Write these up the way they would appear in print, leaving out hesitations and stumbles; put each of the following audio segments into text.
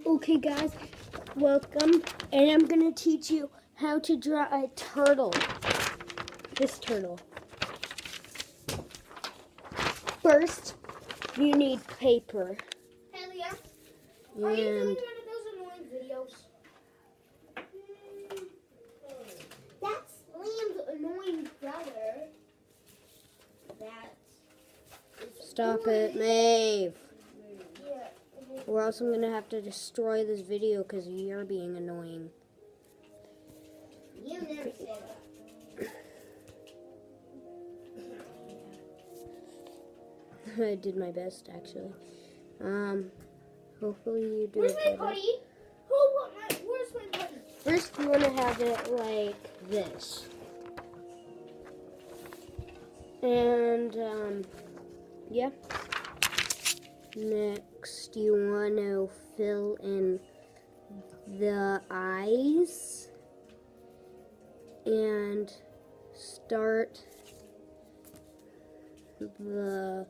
Okay guys, welcome, and I'm going to teach you how to draw a turtle. This turtle. First, you need paper. Hey Leah, are you doing one of those annoying videos? That's Liam's annoying brother. Stop it, Maeve. Yeah. Or else I'm going to have to destroy this video because you're being annoying. You never say that. I did my best, actually. Hopefully you do Where's it my better. putty? Where's my putty? First, you want to have it like this. And, yeah. Next, you want to fill in the eyes. And start the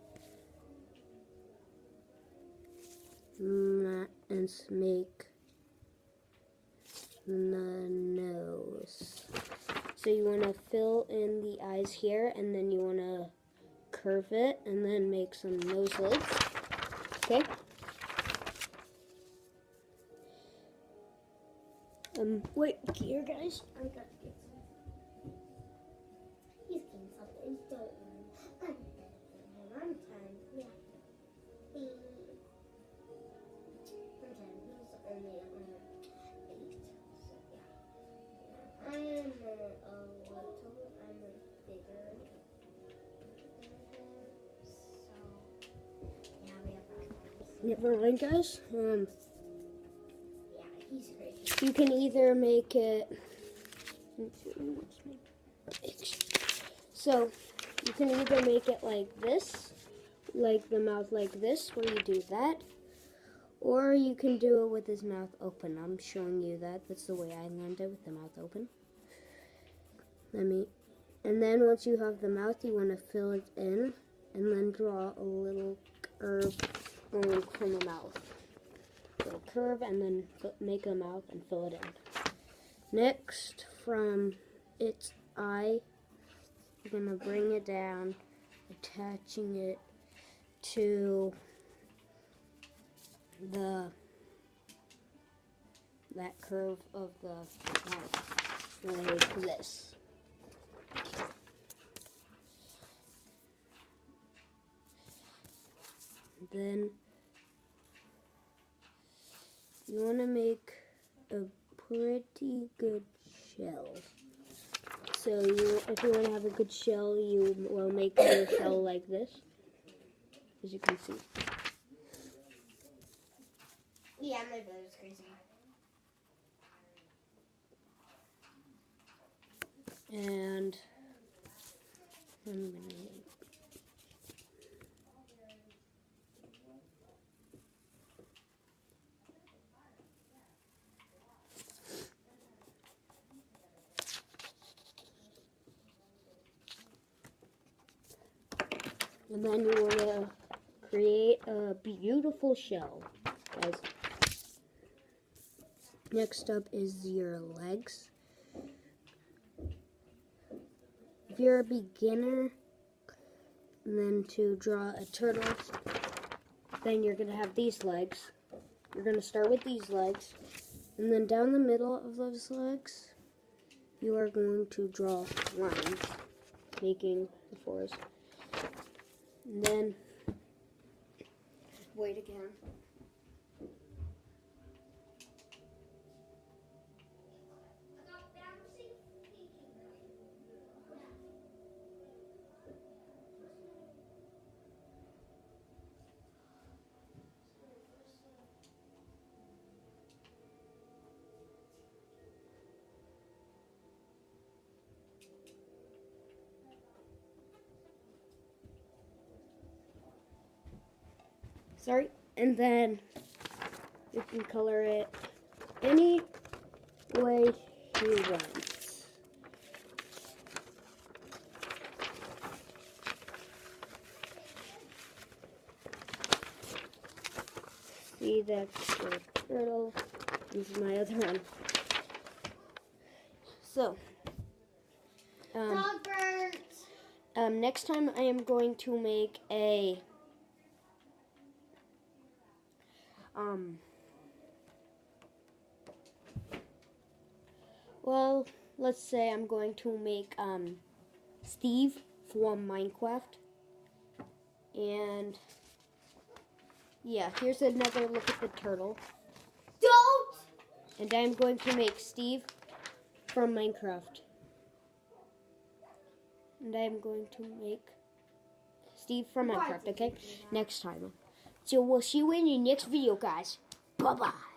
and make the nose. So you want to fill in the eyes here, and then you want to curve it, and then make some nose lids. Okay. Wait here, guys. I got to get some. He's getting something. Don't worry. I'm 10. Yeah. I'm 10. He's only 8. So yeah. I'm a little. I'm bigger. So yeah, we have problems. Never mind, guys. Yeah, he's crazy. You can either make it. So you can either make it like this, like the mouth like this, where you do that, or you can do it with his mouth open. I'm showing you that. That's the way I learned it, with the mouth open. And then once you have the mouth, you want to fill it in, and then draw a little curve going from the mouth. So curve, and then make a mouth and fill it in. Next, from its eye, you're going to bring it down, attaching it to that curve of the mouth, like this. Then you want to make a pretty good shell. So if you want to have a good shell, you will make your shell like this, as you can see. Yeah, my brother's crazy. And then you want to create a beautiful shell, guys. Next up is your legs. If you're a beginner, and then to draw a turtle, then you're going to have these legs. You're going to start with these legs, and then down the middle of those legs, you are going to draw lines, making the fours. And then, wait again. Sorry, and then you can color it any way you want. See, that's the turtle. This is my other one. So, Dog burnt. next time I am going to make a well, let's say I'm going to make Steve from Minecraft. And yeah, here's another look at the turtle. Don't. And I'm going to make Steve from Minecraft. And I'm going to make Steve from Minecraft, okay? Next time. So we'll see you in the next video, guys. Bye-bye.